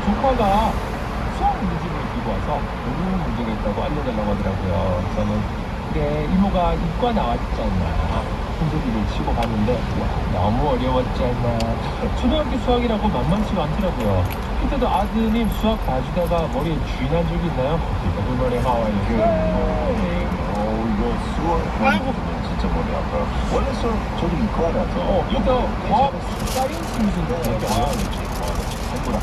조카가 수학 문제를 들고 와서 모르는 문제가 있다고 알려달라고 하더라고요. 저는 그래 이모가 이과 나왔잖아. 손소리를 치고 봤는데 와 너무 어려웠잖아. 초등학교 수학이라고 만만치가 않더라고요. 그때도 아드님 수학 봐주다가 머리에 쥐 난 적이 있나요? 오늘의 하와이 이거 수학 아이고. 진짜 머리 아파요. 원래 수학 저도 이과라서 이거 과학 사이언스 무슨 공부라.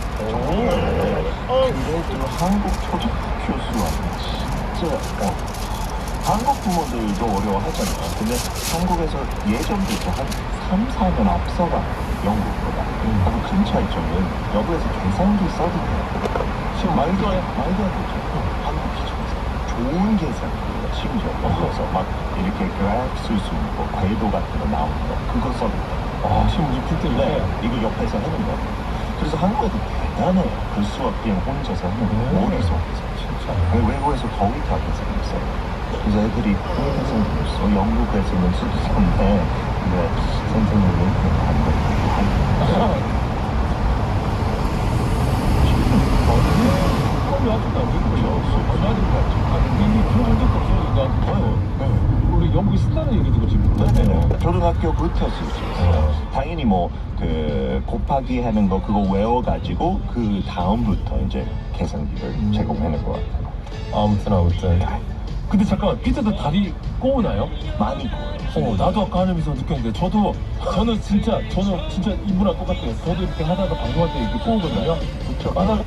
그래도 한국 초등학교 수학은 진짜 한국 부모들도 어려워하잖아요. 근데 한국에서 예전부터 한 3, 4년 앞서가 영국보다. 하고 큰 차이점은 여기에서 계산기 써도 지금 말도 안 되죠. 한국 기준에서 좋은 계산기예요. 심지어 그래서 막 이렇게 그래프 쓸 수 있는 거, 궤도 같은 거 나오는 거 그거 써도 돼요. 지금 이제 불 때문에 이거 옆에서 하는 거. 그래서 한국에도 대단해요. 그 수학 그냥 혼자서 하는 머릿속에서. 진짜 외국에서 거의 다 계산했어요. 그래서 애들이 한국에서 영국에서는 수두인데 근데 선생님이 한국 처음에 아직도 안 되고요. 이미 들어본 적도 없으니까 저요. 우리 영국에 쓴다는 얘기 듣고 지금 네. 초등학교부터 쓸 수 있어요. 당연히 뭐 그 곱하기 하는 거 그거 외워가지고 그 다음부터 이제 계산기를 제공하는 것 같아요. 아무튼 근데 잠깐만 피자도 다리 꼬우나요? 많이 보여요. 나도 아까 하면서 느꼈는데 저는 진짜 이분랑 똑같아요. 저도 이렇게 하다가 방송할 때 이렇게 꼬우거든요. 그렇죠. 하다가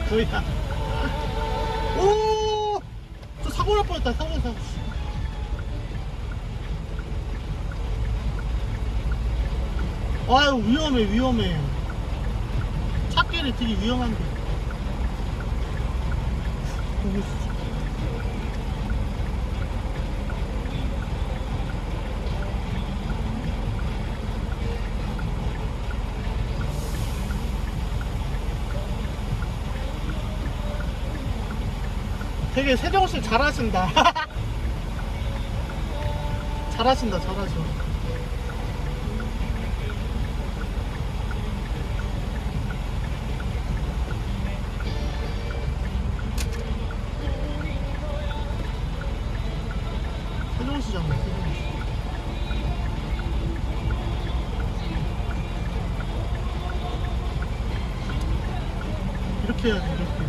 그야. 오! 저 사고 날 뻔했다. 사고. 아유 위험해. 찾기는 되게 위험한데. 보고 있어. 되게 세정씨 잘하신다. 잘하셔. 세정씨잖아. 세정씨. 이렇게 해야지 이렇게.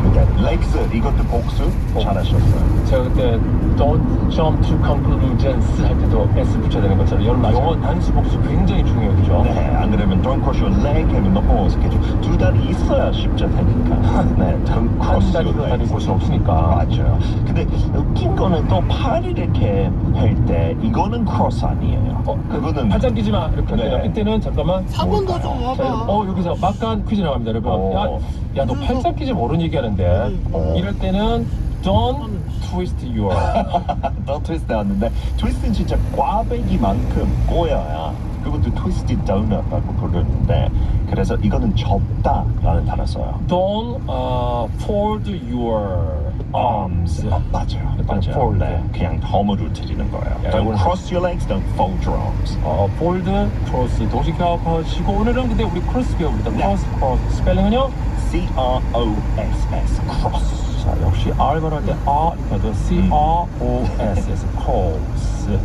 그게 렉스 이것도 복수 잘하셨어요. 제가 그때 Don't jump to conclusions 할 때도 S 붙여야 되는 것처럼 영어 단수 복수 굉장히 중요해요. 그죠? 네, 안 그러면 don't cross your leg 하면 너무 어색해져. 두 다리 있어야 쉽죠 되니까. 네, don't cross 한 your 다리로 다닐 leg. 곳이 없으니까. 맞아요. 근데 웃긴 거는 또 팔 이렇게 할 때 이거는 cross 아니에요. 그거는 팔짱 끼지 마 이렇게 네. 하면 이때는 잠깐만 4번도 좀 자, 와봐. 여기서 막간 퀴즈 나갑니다 여러분. 야 너 팔짱 끼지 모르는 얘기하는데 이럴 때는 Don't twist your 더 트위스트 나왔는데 트위스트는 진짜 꽈배기만큼 꼬여야 그것도 트위스트 도넛라고 부르는데 그래서 이거는 접다라는 단어 써요. Don't fold your arms. 맞아요. fold. 네, 그냥 덤으로 드리는 거예요. Don't cross your legs, don't fold your arms. fold, cross 동시 겹하시고 오늘은 근데 우리 크로스 배워봅니다. 네. cross 스펠링은요? C-R-O-S-S cross. 자, 역시 R 발할 때 R 이렇게 하죠. C-R-O-S-S course.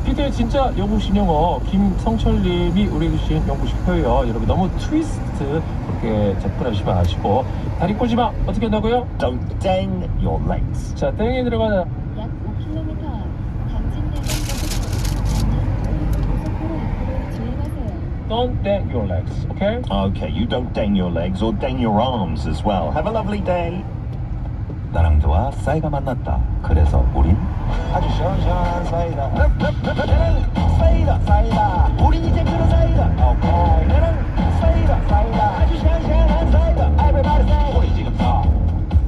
피터의 진짜 영국식 영어 김성철님이 우리 주신 영국식 표현 여러분 너무 트위스트 그렇게 접근하시지 마시고 다리 꼬지 마. 어떻게 한다고요? Don't dang your legs. 자, 땡에 들어가자. 약 5km 강진대전 고속도로 주행하세요. Don't dang your legs. Okay? Okay, you don't dang your legs or dang your arms as well. Have a lovely day. 나랑드와 싸이가 만났다. 그래서 우린 아주 시원시원한 사이다. 사이다, 사이다. 우린 이제 그런 사이다. 오케이. 나랑 사이다, 사이다. 아주 시원시원한 사이다. Everybody say. 우리 지금 사.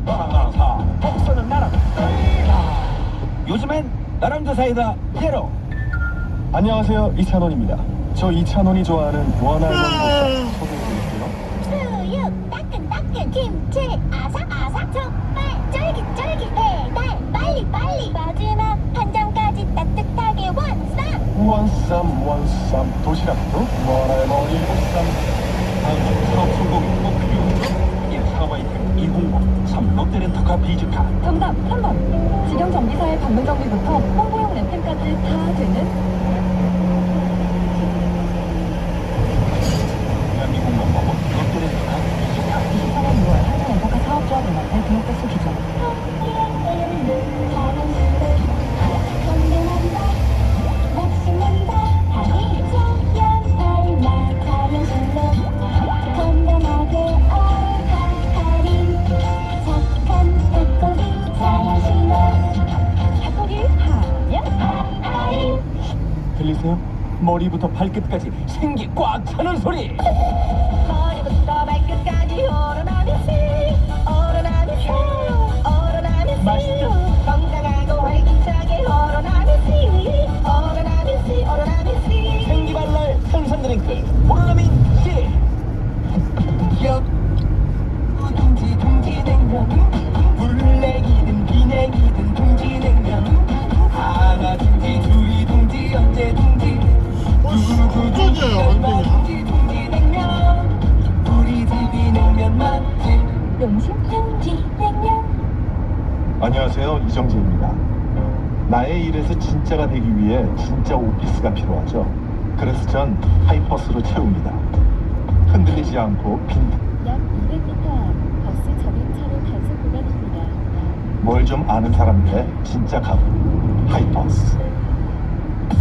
너랑 사. 복수는 나랑 사이다. 요즘엔 나랑드 사이다 제로. 안녕하세요, 이찬원입니다. 저 이찬원이 좋아하는 원알몬 버섯 소개해드릴게요. 수육 따끈따끈 김치 아삭아삭 족발 쫄깃쫄깃 배달 빨리빨리 마지막 한 잔까지 따뜻하게 완성. 원쌈 도시락도 원알몬 일보쌈. 다음 사업 성공이 꼭 필요하죠? 1사바이크 203 롯데렌터카 비즈카. 정답 3번 직영 정비사의 방문 정비부터 홍보용 램펜까지 다 되는 대한민국 넘버원 롯데렌터카 비즈카. 24년 6월 한국 렌터카 사업조합연합회 등록대수 기준 들리세요? 머리부터 발끝까지 생기 꽉 차는 소리. 머리부터 발끝까지 오르나미씨 오르나미씨 오르나미씨 맛있죠? 건강하고 활기차게 오르나미씨 오르나미씨 오르나미씨 생기발랄 탄산 드링크 오로나민 C. 동지냉면 물냉이든 비냉이든 동지냉면 하나 동지 둘이 동지 언제 동지 깜짝이야, 완전히. 동지냉면 우리 집이 냉면 맛집. 용심 동지냉면 안녕하세요, 이정재입니다. 나의 일에서 진짜가 되기 위해 진짜 오피스가 필요하죠. 그래서 전 하이퍼스로 채웁니다. 흔들리지 않고 빈 약 200m 앞 버스 접입차로 단속 구간입니다. 뭘 좀 아는 사람들의 진짜 가구 하이퍼스.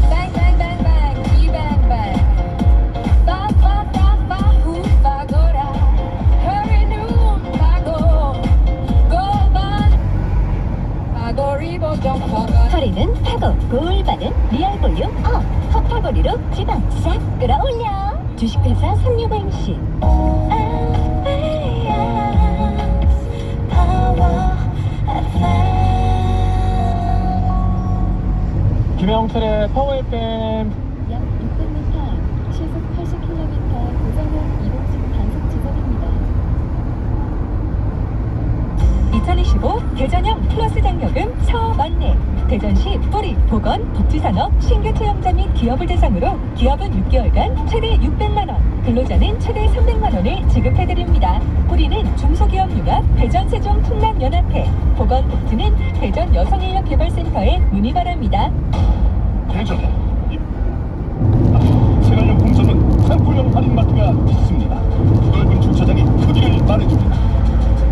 빵빵빵빵 비방방 빠빠빠빠 후파고라 허리눈 파고 고반 파고리보 점퍼가 허리는 파고 골반은 리얼 볼륨 업 허파고리로 지방 싹 끌어올려 주식회사 365MC 김영철의 파워 FM. 약 600m 앞 시속 80km 고정형 이동식 단속 지점입니다. 2025 대전형 플러스 장려금 사업 안내 대전시 뿌리, 보건, 복지산업, 신규 채용자 및 기업을 대상으로 기업은 6개월간 최대 600만원, 근로자는 최대 300만원을 지급해드립니다. 뿌리는 중소기업융합 대전 세종 충남연합회, 보건복지는 대전 여성인력개발센터에 문의 바랍니다. 대전 생활용품점은 상품형 할인마트가 있습니다. 넓은 주차장이 크기를 말해줍니다.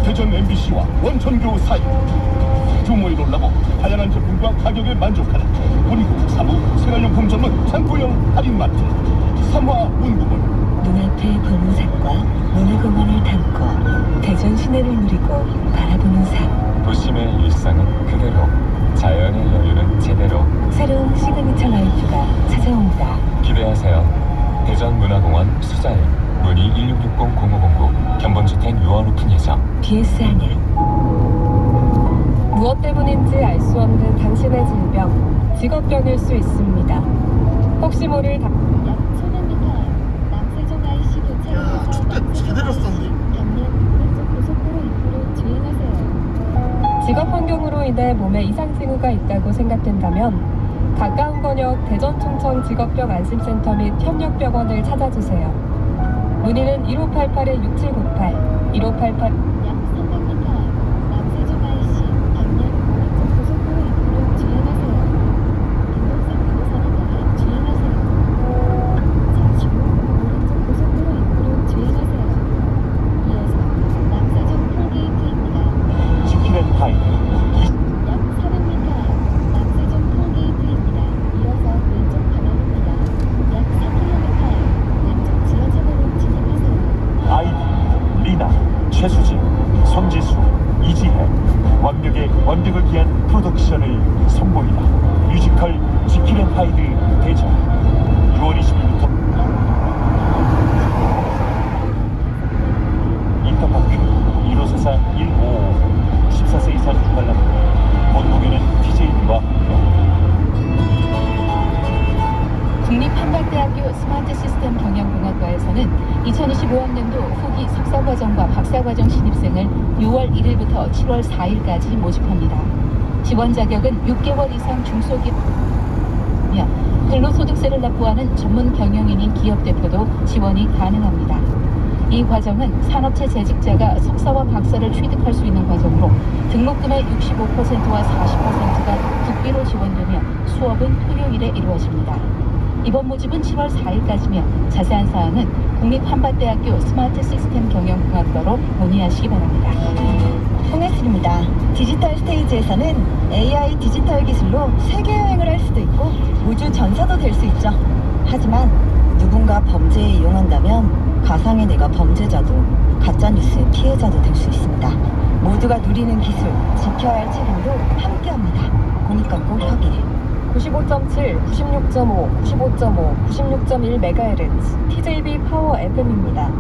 대전 MBC와 원천교 사이 규모에 놀라고 다양한 제품과 가격에 만족하는 우리국 3호 생활용품 전문 상품형 할인마트 삼화 문구물. 눈앞의 보문산과 문화공원을 담고 대전 시내를 누리고 바라보는 삶 도심의 일상은 그대로, 자연의 여유는 제대로. 새로운 시그니처 라이프가 찾아온다. 기대하세요. 대전문화공원 수자일 문의 1660-0509 견본주택 6월 오픈 예정. BS 안양 무엇 때문인지 알 수 없는 당신의 질병 직업병일 수 있습니다. 혹시 모를 약 700m 앞 남세종 IC 교차로에서 축대 제대로 썼네. 반면 오른쪽 고속도로 입구로 주행하세요. 직업 환경으로 인해 몸에 이상 징후가 있다고 생각된다면 가까운 권역 대전 충청 직업병 안심센터 및 협력병원을 찾아주세요. 문의는 1588-6798 1588 약 300m 앞 남세종 IC 관객을 위한 프로덕션의 선보이다. 뮤지컬 지킬 앤 하이드 대전 6월 20일부터 인터파크 1544 155 14세 이상 주관람 본공연은 TJB와 국립한밭대학교 스마트 시스템 경영공학과에서는 2025학년도 후기 석사과정과 박사과정 신입생을 6월 1일부터 7월 4일까지 모집합니다. 지원 자격은 6개월 이상 중소기업이며 근로소득세를 납부하는 전문 경영인인 기업 대표도 지원이 가능합니다. 이 과정은 산업체 재직자가 석사와 박사를 취득할 수 있는 과정으로 등록금의 65%와 40%가 국비로 지원되며 수업은 토요일에 이루어집니다. 이번 모집은 7월 4일까지며 자세한 사항은 국립한밭대학교 스마트 시스템 경영공학과로 문의하시기 바랍니다. 홍혜슬입니다. 디지털 스테이지에서는 AI 디지털 기술로 세계 여행을 할 수도 있고 우주 전사도 될 수 있죠. 하지만 누군가 범죄에 이용한다면 가상의 내가 범죄자도 가짜뉴스의 피해자도 될 수 있습니다. 모두가 누리는 기술, 지켜야 할 책임도 함께합니다. 공익광고 혁일 95.7, 96.5, 95.5, 96.1MHz TJB 파워 FM입니다.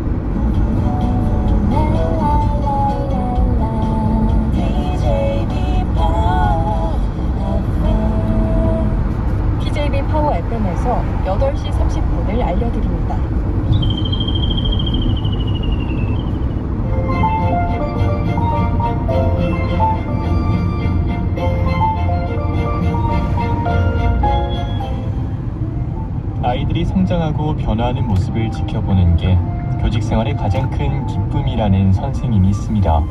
TJB 파워 FM에서 8시 30분을 알려드립니다. 아이들이 성장하고 변화하는 모습을 지켜보는 게 교직 생활의 가장 큰 기쁨이라는 선생님이 있습니다.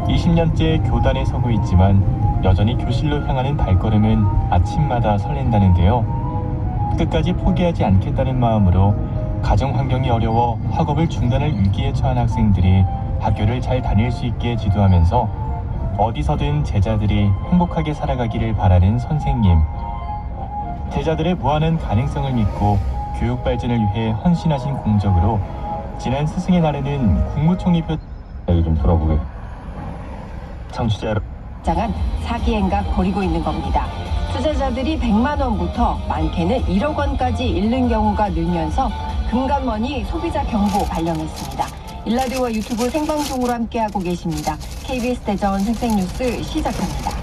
20년째 교단에 서고 있지만 여전히 교실로 향하는 발걸음은 아침마다 설렌다는데요. 끝까지 포기하지 않겠다는 마음으로 가정 환경이 어려워 학업을 중단할 위기에 처한 학생들이 학교를 잘 다닐 수 있게 지도하면서 어디서든 제자들이 행복하게 살아가기를 바라는 선생님. 제자들의 무한한 가능성을 믿고 교육 발전을 위해 헌신하신 공적으로 지난 스승의 날에는 국무총리 얘기 좀 들어보게. 청취자 여러분. 장한 사기 행각 벌이고 있는 겁니다. 투자자들이 100만 원부터 많게는 1억 원까지 잃는 경우가 늘면서 금감원이 소비자 경보 발령했습니다. 일라디오와 유튜브 생방송으로 함께하고 계십니다. KBS 대전 생생뉴스 시작합니다.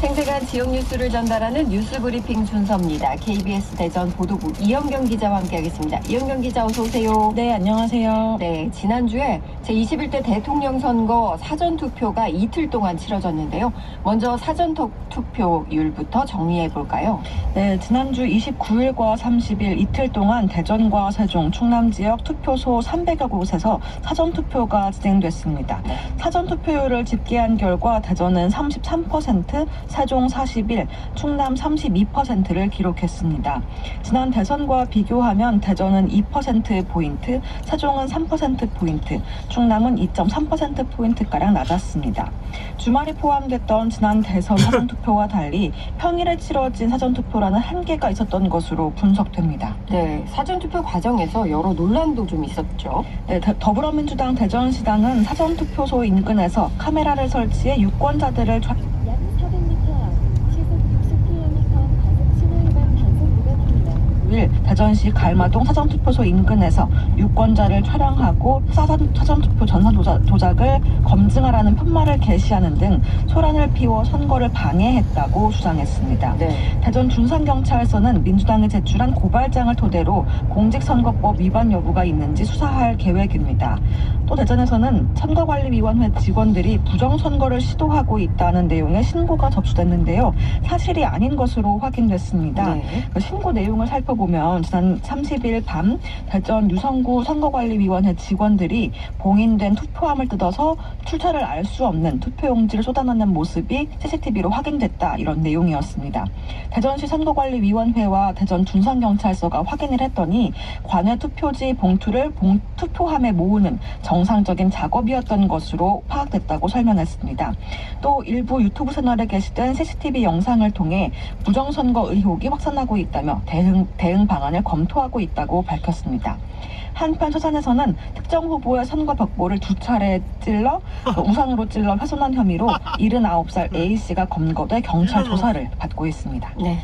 생생한 지역 뉴스를 전달하는 뉴스 브리핑 순서입니다. KBS 대전 보도부 이현경 기자와 함께하겠습니다. 이현경 기자 어서 오세요. 네, 안녕하세요. 네, 지난주에 제21대 대통령 선거 사전투표가 이틀 동안 치러졌는데요. 먼저 사전투표율부터 정리해 볼까요? 네, 지난주 29일과 30일 이틀 동안 대전과 세종, 충남 지역 투표소 300여 곳에서 사전투표가 진행됐습니다. 사전투표율을 집계한 결과 대전은 33%, 세종 41, 충남 32%를 기록했습니다. 지난 대선과 비교하면 대전은 2%포인트, 세종은 3%포인트, 충남은 2.3%포인트가량 낮았습니다. 주말이 포함됐던 지난 대선 사전투표와 달리 평일에 치러진 사전투표라는 한계가 있었던 것으로 분석됩니다. 네, 사전투표 과정에서 여러 논란도 좀 있었죠. 네, 더불어민주당 대전시당은 사전투표소 인근에서 카메라를 설치해 유권자들을 약 400m 앞 시속 60km 과속 신호위반 단속 구간입니다. 대전시 갈마동 사전투표소 인근에서 유권자를 촬영하고 사전투표 전산 조작을 검증하라는 편말을 게시하는 등 소란을 피워 선거를 방해했다고 주장했습니다. 네. 대전 준산경찰서는 민주당이 제출한 고발장을 토대로 공직선거법 위반 여부가 있는지 수사할 계획입니다. 또 대전에서는 선거관리위원회 직원들이 부정선거를 시도하고 있다는 내용의 신고가 접수됐는데요. 사실이 아닌 것으로 확인됐습니다. 네. 그 신고 내용을 살펴보면 지난 30일 밤 대전 유성구 선거관리위원회 직원들이 봉인된 투표함을 뜯어서 출처를 알 수 없는 투표용지를 쏟아내는 모습이 CCTV로 확인됐다, 이런 내용이었습니다. 대전시 선거관리위원회와 대전 준산경찰서가 확인을 했더니 관외 투표지 봉투를 투표함에 모으는 정상적인 작업이었던 것으로 파악됐다고 설명했습니다. 또 일부 유튜브 채널에 게시된 CCTV 영상을 통해 부정선거 의혹이 확산하고 있다며 대응 방안 방안을 검토하고 있다고 밝혔습니다. 한편 서산에서는 특정 후보의 선거 벽보를 2차례 찔러 우산으로 찔러 훼손한 혐의로 79살 A씨가 검거돼 경찰 조사를 받고 있습니다. 네.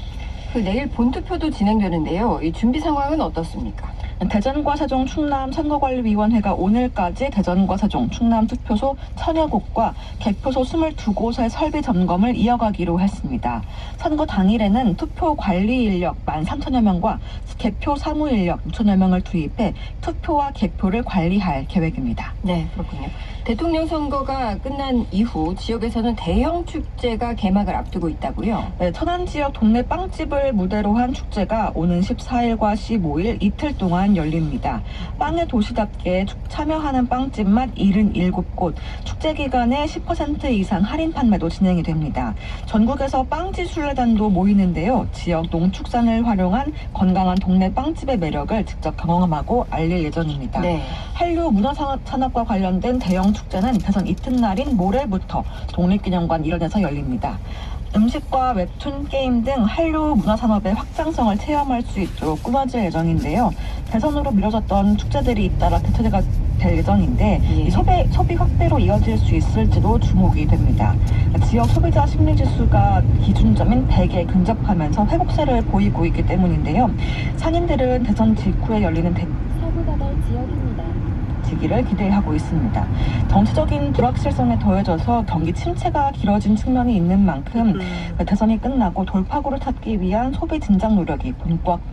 내일 본투표도 진행되는데요. 이 준비 상황은 어떻습니까? 대전과 세종 충남 선거관리위원회가 오늘까지 대전과 세종 충남 투표소 1000여 곳과 개표소 22곳의 설비 점검을 이어가기로 했습니다. 선거 당일에는 투표 관리 인력 13,000여 명과 개표 사무 인력 6,000여 명을 투입해 투표와 개표를 관리할 계획입니다. 네, 그렇군요. 대통령 선거가 끝난 이후 지역에서는 대형 축제가 개막을 앞두고 있다고요? 네, 천안 지역 동네 빵집을 무대로 한 축제가 오는 14일과 15일 이틀 동안 열립니다. 빵의 도시답게 참여하는 빵집만 77곳, 축제 기간에 10% 이상 할인 판매도 진행이 됩니다. 전국에서 빵집 순례단도 모이는데요. 지역 농축산을 활용한 건강한 동네 빵집의 매력을 직접 경험하고 알릴 예정입니다. 네. 한류 문화산업과 관련된 대형 축제는 대선 이튿날인 모레부터 독립기념관 일원에서 열립니다. 음식과 웹툰, 게임 등 한류 문화산업의 확장성을 체험할 수 있도록 꾸며질 예정인데요. 대선으로 미뤄졌던 축제들이 잇따라 대체가 될 예정인데 예. 이 소비 확대로 이어질 수 있을지도 주목이 됩니다. 지역 소비자 심리지수가 기준점인 100에 근접하면서 회복세를 보이고 있기 때문인데요. 상인들은 대선 직후에 열리는 사고다발 지역입니다. 지기를 기대하고 있습니다. 정치적인 불확실성에 더해져서 경기 침체가 길어진 측면이 있는 만큼 대선이 끝나고 돌파구를 찾기 위한 소비 진작 노력이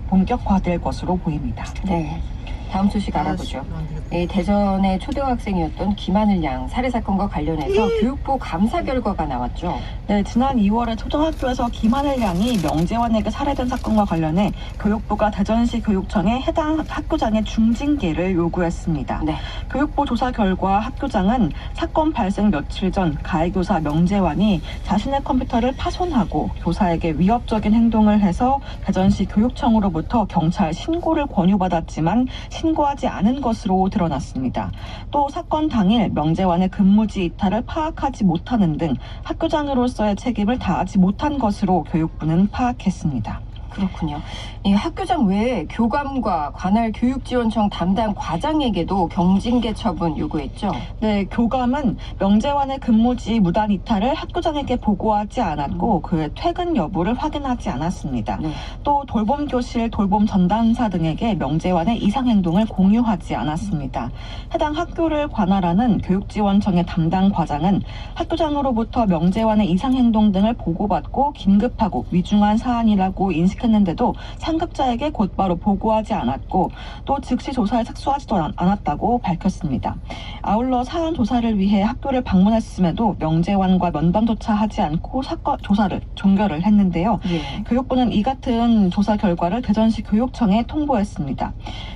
본격화될 것으로 보입니다. 네. 다음 소식 알아보죠. 대전의 초등학생이었던 김하늘 양 살해 사건과 관련해서 교육부 감사 결과가 나왔죠. 네, 지난 2월에 초등학교에서 김하늘 양이 명재환에게 살해된 사건과 관련해 교육부가 대전시 교육청에 해당 학교장의 중징계를 요구했습니다. 네. 교육부 조사 결과 학교장은 사건 발생 며칠 전 가해교사 명재환이 자신의 컴퓨터를 파손하고 교사에게 위협적인 행동을 해서 대전시 교육청으로부터 경찰 신고를 권유받았지만 신고하지 않은 것으로 드러났습니다. 또 사건 당일 명재환의 근무지 이탈을 파악하지 못하는 등 학교장으로서의 책임을 다하지 못한 것으로 교육부는 파악했습니다. 그렇군요. 이 학교장 외에 교감과 관할 교육지원청 담당 과장에게도 경징계 처분 요구했죠. 네, 교감은 명재환의 근무지 무단 이탈을 학교장에게 보고하지 않았고 그의 퇴근 여부를 확인하지 않았습니다. 네. 또 돌봄 교실, 돌봄 전담사 등에게 명재환의 이상 행동을 공유하지 않았습니다. 해당 학교를 관할하는 교육지원청의 담당 과장은 학교장으로부터 명재환의 이상 행동 등을 보고받고 긴급하고 위중한 사안이라고 인식했는데도 상급자에게 곧바로 보고하지 않았고 또 즉시 조사에 착수하지도 않았다고 밝혔습니다. 아울러 사안 조사를 위해 학교를 방문했음에도 명재환과 면담조차 하지 않고 사건 조사를 종결을 했는데요. 예. 교육부는 이 같은 조사 결과를 대전시 교육청에 통보했습니다.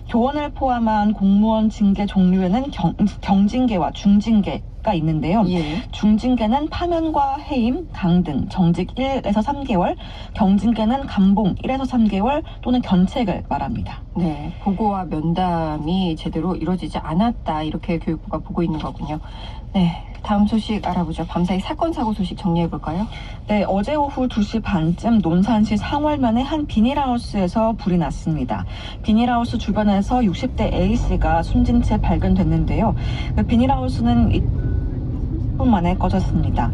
교원을 포함한 공무원 징계 종류에는 경징계와 중징계가 있는데요. 예. 중징계는 파면과 해임, 강등, 정직 1에서 3개월, 경징계는 감봉 1에서 3개월 또는 견책을 말합니다. 네. 보고와 면담이 제대로 이루어지지 않았다. 이렇게 교육부가 보고 있는 거군요. 네. 다음 소식 알아보죠. 밤사이 사건 사고 소식 정리해 볼까요? 네, 어제 오후 2시 반쯤 논산시 상월면의 한 비닐하우스에서 불이 났습니다. 비닐하우스 주변에서 60대 A씨가 숨진 채 발견됐는데요. 그 비닐하우스는 10분 만에 꺼졌습니다.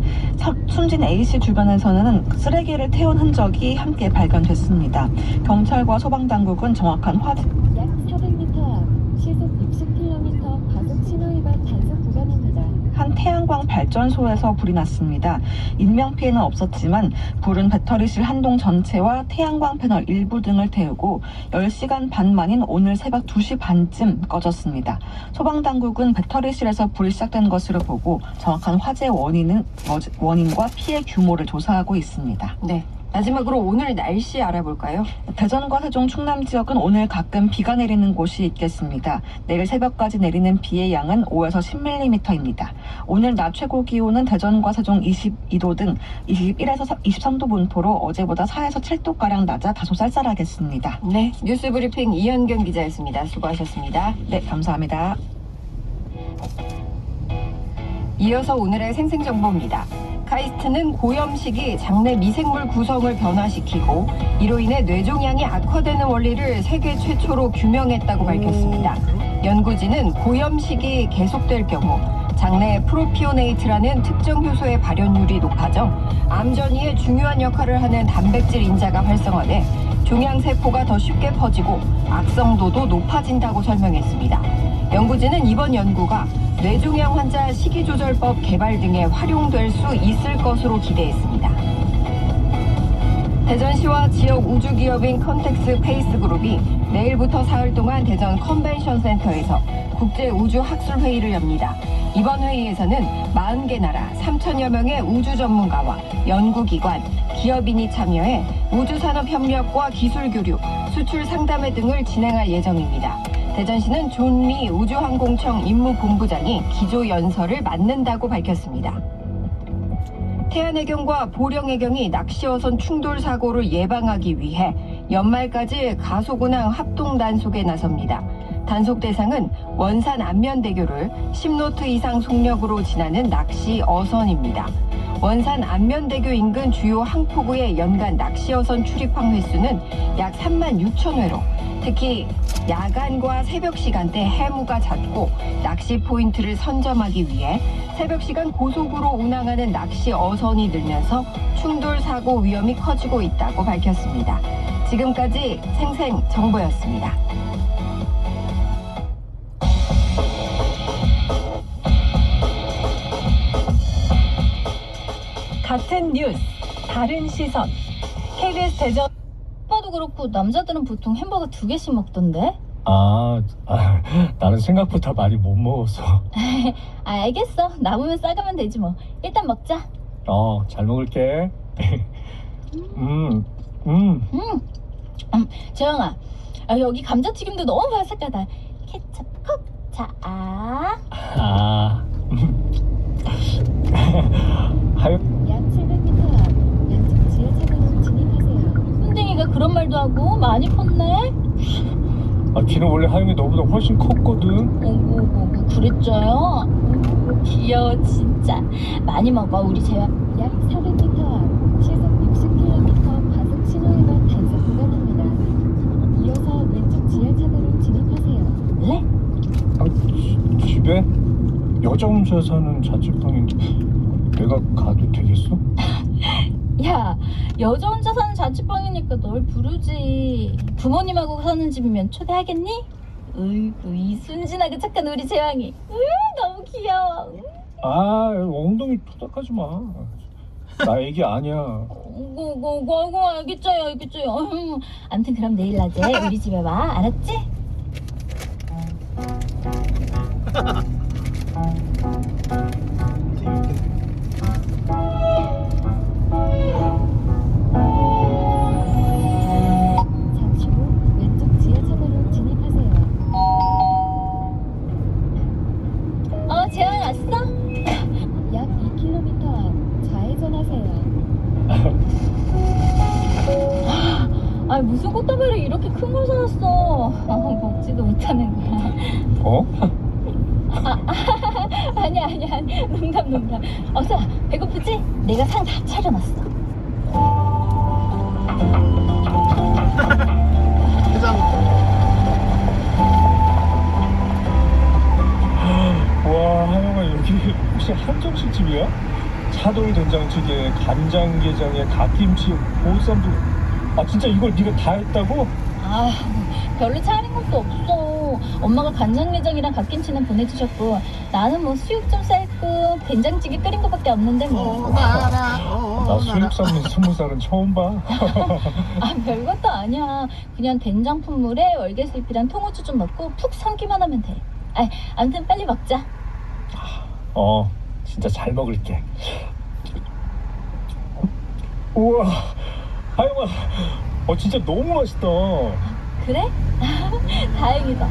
숨진 A씨 주변에서는 쓰레기를 태운 흔적이 함께 발견됐습니다. 경찰과 소방당국은 정확한 약 400m 앞 시속 60km 과속 신호위반 단속 구간입니다. 한 태양광 발전소에서 불이 났습니다. 인명피해는 없었지만 불은 배터리실 한 동 전체와 태양광 패널 일부 등을 태우고 10시간 반 만인 오늘 새벽 2시 반쯤 꺼졌습니다. 소방당국은 배터리실에서 불이 시작된 것으로 보고 정확한 화재 원인과 피해 규모를 조사하고 있습니다. 네. 마지막으로 오늘 날씨 알아볼까요? 대전과 세종, 충남 지역은 오늘 가끔 비가 내리는 곳이 있겠습니다. 내일 새벽까지 내리는 비의 양은 5에서 10mm입니다. 오늘 낮 최고 기온은 대전과 세종 22도 등 21에서 23도 분포로 어제보다 4에서 7도가량 낮아 다소 쌀쌀하겠습니다. 네. 뉴스 브리핑 이현경 기자였습니다. 수고하셨습니다. 네, 감사합니다. 이어서 오늘의 생생정보입니다. 카이스트는 고염식이 장내 미생물 구성을 변화시키고 이로 인해 뇌종양이 악화되는 원리를 세계 최초로 규명했다고 밝혔습니다. 연구진은 고염식이 계속될 경우 장내 프로피오네이트라는 특정 효소의 발현율이 높아져 암 전이에 중요한 역할을 하는 단백질 인자가 활성화돼 종양세포가 더 쉽게 퍼지고 악성도도 높아진다고 설명했습니다. 연구진은 이번 연구가 뇌종양 환자 식이조절법 개발 등에 활용될 수 있을 것으로 기대했습니다. 대전시와 지역 우주기업인 컨텍스 페이스그룹이 내일부터 사흘 동안 대전 컨벤션 센터에서 국제우주학술회의를 엽니다. 이번 회의에서는 40개 나라 3천여 명의 우주 전문가와 연구기관, 기업인이 참여해 우주산업 협력과 기술 교류, 수출 상담회 등을 진행할 예정입니다. 대전시는 존 리 우주항공청 임무본부장이 기조연설을 맡는다고 밝혔습니다. 태안해경과 보령해경이 낚시어선 충돌 사고를 예방하기 위해 연말까지 가소군항 합동 단속에 나섭니다. 단속 대상은 원산 안면대교를 10노트 이상 속력으로 지나는 낚시 어선입니다. 원산 안면대교 인근 주요 항포구의 연간 낚시 어선 출입항 횟수는 약 3만 6천 회로 특히 야간과 새벽 시간대 해무가 잦고 낚시 포인트를 선점하기 위해 새벽 시간 고속으로 운항하는 낚시 어선이 늘면서 충돌 사고 위험이 커지고 있다고 밝혔습니다. 지금까지 생생 정보였습니다. 같은 뉴스, 다른 시선. KBS 대전. 오빠도 그렇고 남자들은 보통 햄버거 2개씩 먹던데? 나는 생각보다 많이 못 먹어서. 알겠어. 남으면 싸가면 되지 뭐. 일단 먹자. 잘 먹을게. 재영아, 여기 감자튀김도 너무 바삭하다. 케첩 콕. 자, 약 700m 앞 왼쪽 지하차도로 진입하세요. 훈댕이가 그런 말도 하고 많이 컸네? 걔는 원래 하영이 너보다 훨씬 컸거든. 오고 그랬죠요? 귀여워 진짜. 많이 먹어 우리 재영. 약 400m 앞 시속 60km 과속 신호위반 단속 구간입니다. 이어서 왼쪽 지하차도로 진입하세요. 네? 집에? 여자 혼자 사는 자취방인데 내가 가도 되겠어? 야, 여자 혼자 사는 자취방이니까 널 부르지. 부모님하고 사는 집이면 초대하겠니? 으이구, 이 순진하게 착한 우리 재왕이. 너무 귀여워. 엉덩이 토닥하지 마. 나 애기 아니야. 알겠죠요. 아무튼 그럼 내일 낮에 우리 집에 와, 알았지? 잠시 후 왼쪽 지하차도로 진입하세요. 재환 왔어? 약 2km 앞 좌회전하세요. 무슨 꽃다발을 이렇게 큰 걸 사왔어? 먹지도 못하는 거야. 아니야. 농담. 어서 배고프지? 내가 상 다 차려놨어. 해장. 와, 하영아, 여기 혹시 한정식 집이야? 차돌 된장찌개, 간장게장에 갓김치, 보쌈도. 진짜 이걸 네가 다 했다고? 별로 차린 것도 없어. 엄마가 간장게장이랑 갓김치는 보내주셨고 나는 뭐 수육 좀 삶고 된장찌개 끓인 것밖에 없는데 뭐. 나 수육 삶는 20살은 처음 봐. 별것도 아니야. 그냥 된장품 물에 월계슬피랑 통후추 좀 넣고 푹 삶기만 하면 돼. 아무튼 빨리 먹자. 진짜 잘 먹을게. 우와, 하영아, 진짜 너무 맛있다. 그래? 다행이다.